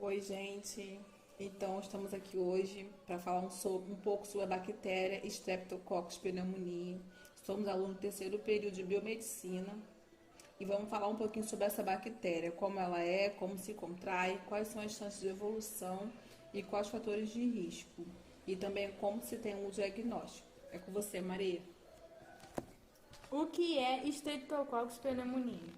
Oi, gente. Então, estamos aqui hoje para falar um pouco sobre a bactéria Streptococcus pneumoniae. Somos alunos do terceiro período de biomedicina e vamos falar um pouquinho sobre essa bactéria, como ela é, como se contrai, quais são as chances de evolução e quais os fatores de risco. E também como se tem um diagnóstico. É com você, Maria. O que é Streptococcus pneumoniae?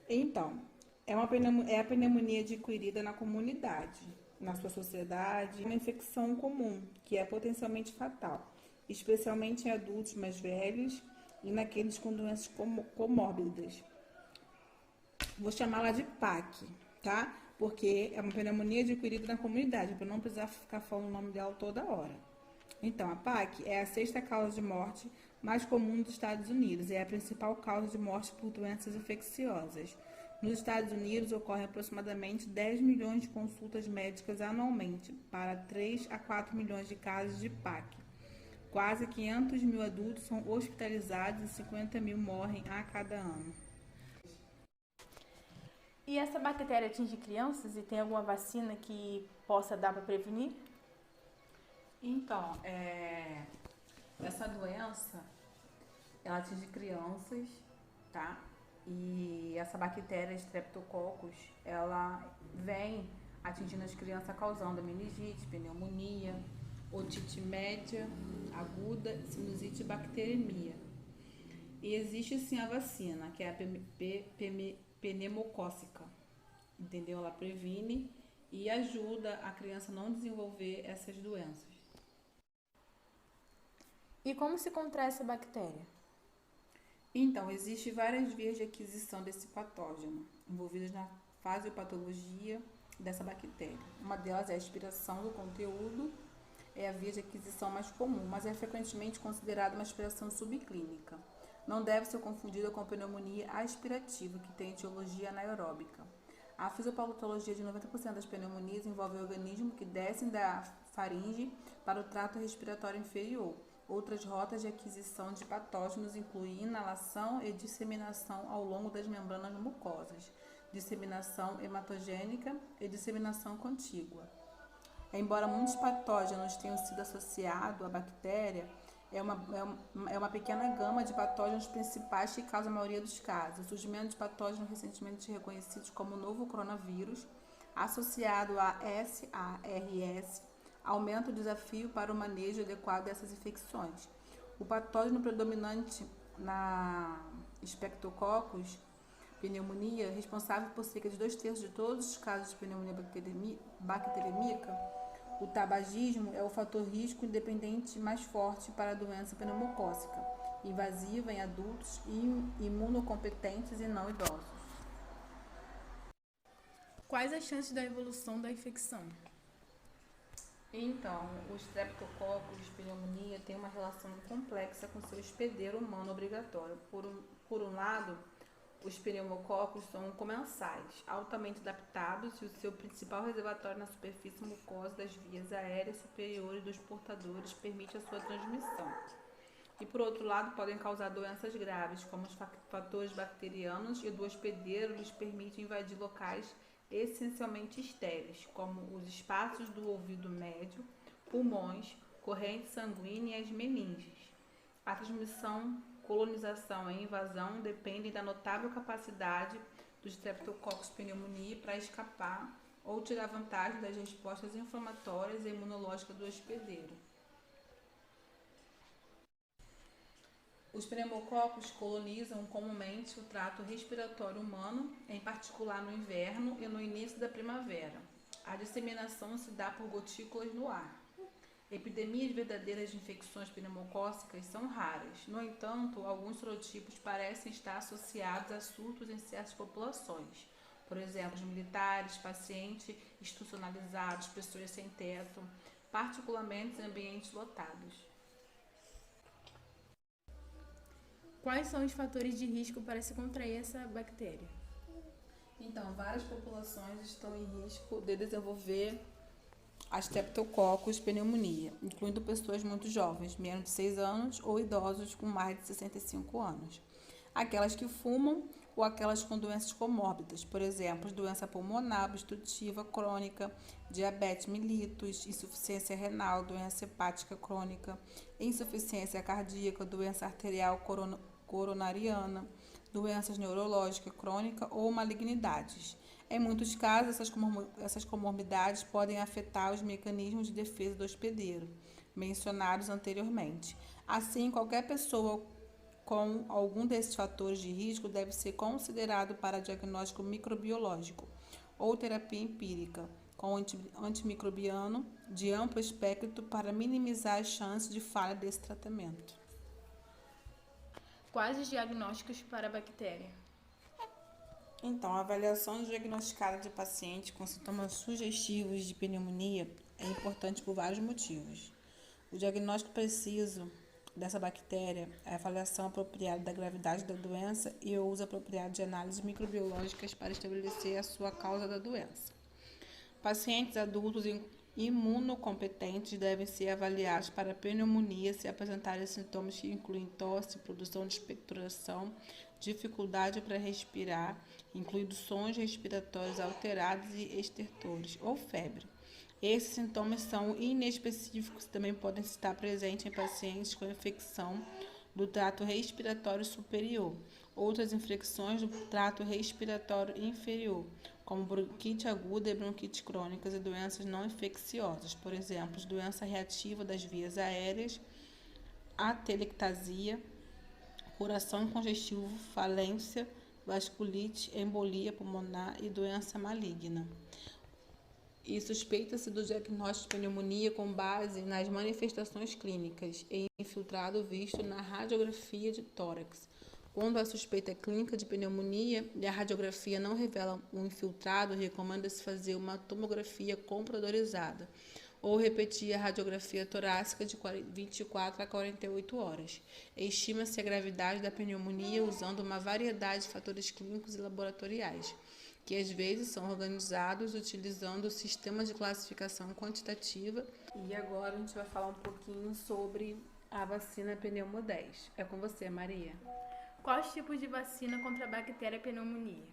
Então, é a pneumonia adquirida na comunidade, na sua sociedade, uma infecção comum, que é potencialmente fatal, especialmente em adultos mais velhos e naqueles com doenças comórbidas. Vou chamá-la de PAC, tá? Porque é uma pneumonia adquirida na comunidade, para não precisar ficar falando o nome dela toda hora. Então, a PAC é a sexta causa de morte mais comum dos Estados Unidos e é a principal causa de morte por doenças infecciosas. Nos Estados Unidos, ocorrem aproximadamente 10 milhões de consultas médicas anualmente para 3 a 4 milhões de casos de PAC. Quase 500 mil adultos são hospitalizados e 50 mil morrem a cada ano. E essa bactéria atinge crianças e tem alguma vacina que possa dar para prevenir? Então, essa doença, ela atinge crianças, tá? E essa bactéria Streptococcus, ela vem atingindo as crianças causando meningite, pneumonia, otite média, aguda, sinusite e bacteremia. E existe sim a vacina, que é a pneumocócica, entendeu? Ela previne e ajuda a criança a não desenvolver essas doenças. E como se contrai essa bactéria? Então, existem várias vias de aquisição desse patógeno, envolvidas na fisiopatologia dessa bactéria. Uma delas é a aspiração do conteúdo, é a via de aquisição mais comum, mas é frequentemente considerada uma aspiração subclínica. Não deve ser confundida com a pneumonia aspirativa, que tem etiologia anaeróbica. A fisiopatologia de 90% das pneumonias envolve o organismo que descem da faringe para o trato respiratório inferior. Outras rotas de aquisição de patógenos incluem inalação e disseminação ao longo das membranas mucosas, disseminação hematogênica e disseminação contígua. Embora muitos patógenos tenham sido associados à bactéria, é uma pequena gama de patógenos principais que causa a maioria dos casos. O surgimento de patógenos recentemente reconhecidos como o novo coronavírus, associado a SARS, aumenta o desafio para o manejo adequado dessas infecções. O patógeno predominante na Streptococcus pneumonia, responsável por cerca de 2/3 de todos os casos de pneumonia bacterêmica, o tabagismo é o fator risco independente mais forte para a doença pneumocócica, invasiva em adultos imunocompetentes e não idosos. Quais as chances da evolução da infecção? Então, o Streptococcus pneumonia tem uma relação complexa com seu hospedeiro humano obrigatório. Por um lado, os pneumococos são comensais, altamente adaptados e o seu principal reservatório na superfície mucosa das vias aéreas superiores dos portadores permite a sua transmissão. E por outro lado, podem causar doenças graves, como os fatores bacterianos, e do hospedeiro lhes permite invadir locais essencialmente estéreis, como os espaços do ouvido médio, pulmões, corrente sanguínea e as meninges. A transmissão, colonização e invasão dependem da notável capacidade do Streptococcus pneumoniae para escapar ou tirar vantagem das respostas inflamatórias e imunológicas do hospedeiro. Os pneumococos colonizam comumente o trato respiratório humano, em particular no inverno e no início da primavera. A disseminação se dá por gotículas no ar. Epidemias verdadeiras de infecções pneumocócicas são raras. No entanto, alguns serotipos parecem estar associados a surtos em certas populações. Por exemplo, os militares, pacientes institucionalizados, pessoas sem teto, particularmente em ambientes lotados. Quais são os fatores de risco para se contrair essa bactéria? Então, várias populações estão em risco de desenvolver a Streptococcus pneumonia, incluindo pessoas muito jovens, menos de 6 anos, ou idosos com mais de 65 anos. Aquelas que fumam ou aquelas com doenças comórbidas, por exemplo, doença pulmonar, obstrutiva crônica, diabetes mellitus, insuficiência renal, doença hepática crônica, insuficiência cardíaca, doença arterial coronariana, doenças neurológicas crônicas ou malignidades. Em muitos casos, essas comorbidades podem afetar os mecanismos de defesa do hospedeiro, mencionados anteriormente. Assim, qualquer pessoa com algum desses fatores de risco deve ser considerado para diagnóstico microbiológico ou terapia empírica, com antimicrobiano de amplo espectro para minimizar as chances de falha desse tratamento. Quais os diagnósticos para a bactéria? Então, a avaliação diagnosticada de pacientes com sintomas sugestivos de pneumonia é importante por vários motivos. O diagnóstico preciso dessa bactéria é a avaliação apropriada da gravidade da doença e o uso apropriado de análises microbiológicas para estabelecer a sua causa da doença. Pacientes adultos imunocompetentes devem ser avaliados para pneumonia se apresentarem sintomas que incluem tosse, produção de expectoração, dificuldade para respirar, incluindo sons respiratórios alterados e estertores, ou febre. Esses sintomas são inespecíficos e também podem estar presentes em pacientes com infecção do trato respiratório superior, outras infecções do trato respiratório inferior, como bronquite aguda e bronquite crônicas e doenças não infecciosas, por exemplo, doença reativa das vias aéreas, atelectasia, coração congestivo, falência, vasculite, embolia pulmonar e doença maligna. E suspeita-se do diagnóstico de pneumonia com base nas manifestações clínicas e infiltrado visto na radiografia de tórax. Quando a suspeita clínica de pneumonia e a radiografia não revela um infiltrado, recomenda-se fazer uma tomografia computadorizada ou repetir a radiografia torácica de 24 a 48 horas. Estima-se a gravidade da pneumonia usando uma variedade de fatores clínicos e laboratoriais, que às vezes são organizados utilizando sistemas de classificação quantitativa. E agora a gente vai falar um pouquinho sobre a vacina Pneumo 10. É com você, Maria. Quais tipos de vacina contra a bactéria pneumonia?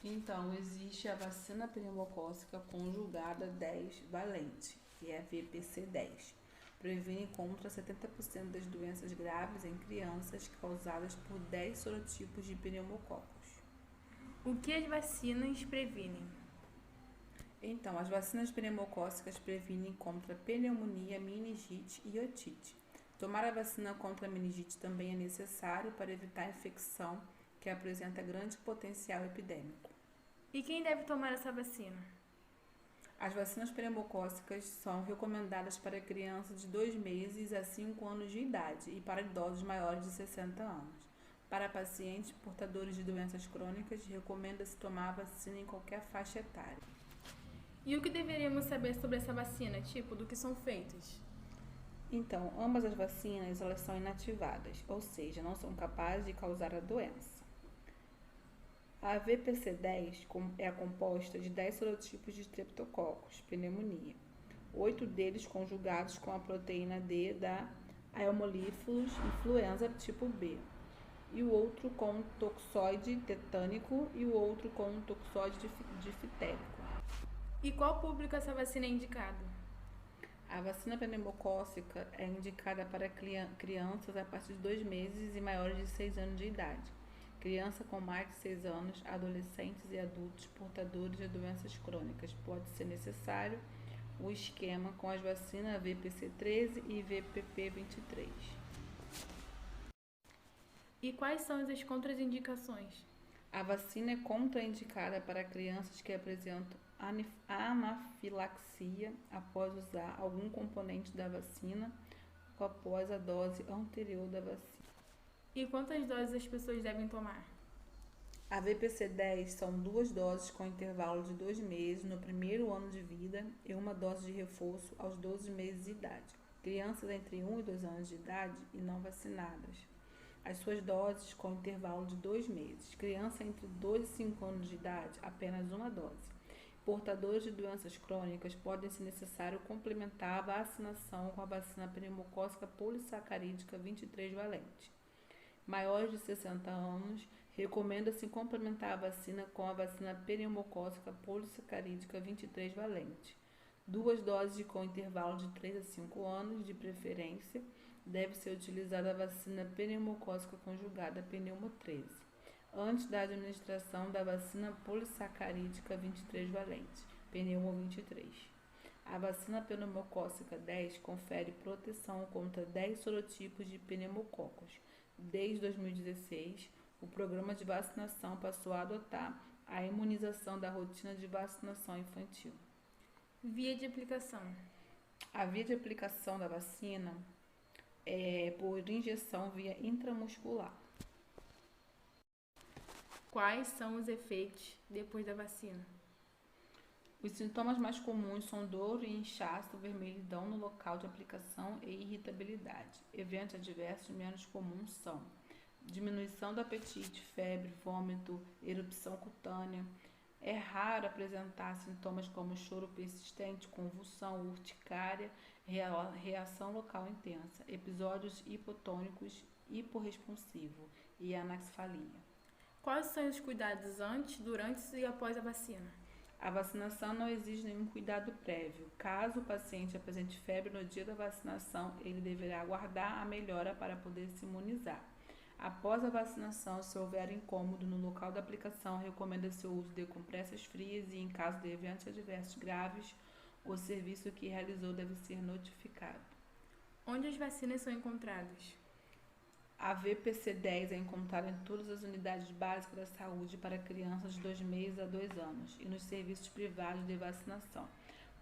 Então, existe a vacina pneumocócica conjugada 10 valente, que é a VPC-10. Previne contra 70% das doenças graves em crianças causadas por 10 sorotipos de pneumococos. O que as vacinas previnem? Então, as vacinas pneumocócicas previnem contra pneumonia, meningite e otite. Tomar a vacina contra a meningite também é necessário para evitar a infecção que apresenta grande potencial epidêmico. E quem deve tomar essa vacina? As vacinas pneumocócicas são recomendadas para crianças de 2 meses a 5 anos de idade e para idosos maiores de 60 anos. Para pacientes portadores de doenças crônicas, recomenda-se tomar a vacina em qualquer faixa etária. E o que deveríamos saber sobre essa vacina, tipo, do que são feitas? Então, ambas as vacinas elas são inativadas, ou seja, não são capazes de causar a doença. A VPC-10 é composta de 10 sorotipos de streptococcus, pneumonia, 8 deles conjugados com a proteína D da Haemophilus influenza tipo B, e o outro com toxoide tetânico e o outro com toxoide difterico. E qual público essa vacina é indicada? A vacina pneumocócica é indicada para crianças a partir de 2 meses e maiores de 6 anos de idade. Criança com mais de 6 anos, adolescentes e adultos portadores de doenças crônicas. Pode ser necessário o esquema com as vacinas VPC-13 e VPP-23. E quais são as contraindicações? A vacina é contraindicada para crianças que apresentam anafilaxia após usar algum componente da vacina ou após a dose anterior da vacina. E quantas doses as pessoas devem tomar? A VPC-10 são 2 doses com intervalo de 2 meses no primeiro ano de vida e uma dose de reforço aos 12 meses de idade. Crianças entre 1 e 2 anos de idade e não vacinadas. As suas doses com intervalo de 2 meses. Criança entre 2 e 5 anos de idade, apenas uma dose. portadores de doenças crônicas podem ser necessário complementar a vacinação com a vacina pneumocócica polissacarídica 23 valente. Maiores de 60 anos, recomenda-se complementar a vacina com a vacina pneumocócica polissacarídica 23 valente. 2 doses com intervalo de 3 a 5 anos, de preferência. Deve ser utilizada a vacina pneumocócica conjugada pneumo 13, antes da administração da vacina polissacarídica 23 valente, pneumo 23. A vacina pneumocócica 10 confere proteção contra 10 sorotipos de pneumococos. Desde 2016, o programa de vacinação passou a adotar a imunização da rotina de vacinação infantil. Via de aplicação. A via de aplicação da vacina é por injeção via intramuscular. Quais são os efeitos depois da vacina? Os sintomas mais comuns são dor e inchaço, vermelhidão no local de aplicação e irritabilidade. Eventos adversos menos comuns são diminuição do apetite, febre, vômito, erupção cutânea. É raro apresentar sintomas como choro persistente, convulsão, urticária, reação local intensa, episódios hipotônicos, hiporresponsivo e anaxfalia. Quais são os cuidados antes, durante e após a vacina? A vacinação não exige nenhum cuidado prévio. Caso o paciente apresente febre no dia da vacinação, ele deverá aguardar a melhora para poder se imunizar. Após a vacinação, se houver incômodo no local da aplicação, recomenda-se o uso de compressas frias e, em caso de eventos adversos graves, o serviço que realizou deve ser notificado. Onde as vacinas são encontradas? A VPC-10 é encontrada em todas as unidades básicas da saúde para crianças de 2 meses a 2 anos e nos serviços privados de vacinação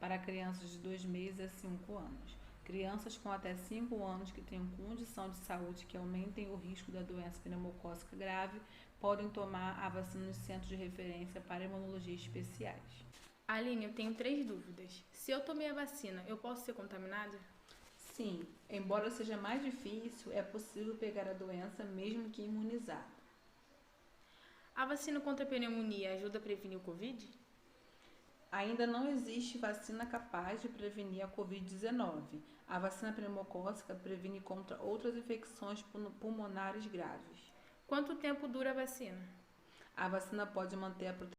para crianças de 2 meses a 5 anos. Crianças com até 5 anos que tenham condição de saúde que aumentem o risco da doença pneumocócica grave podem tomar a vacina nos centros de referência para imunologia especiais. Aline, eu tenho 3 dúvidas. Se eu tomei a vacina, eu posso ser contaminada? Sim, embora seja mais difícil, é possível pegar a doença mesmo que imunizado. A vacina contra a pneumonia ajuda a prevenir o Covid? Ainda não existe vacina capaz de prevenir a Covid-19. A vacina pneumocócica previne contra outras infecções pulmonares graves. Quanto tempo dura a vacina? A vacina pode manter a proteção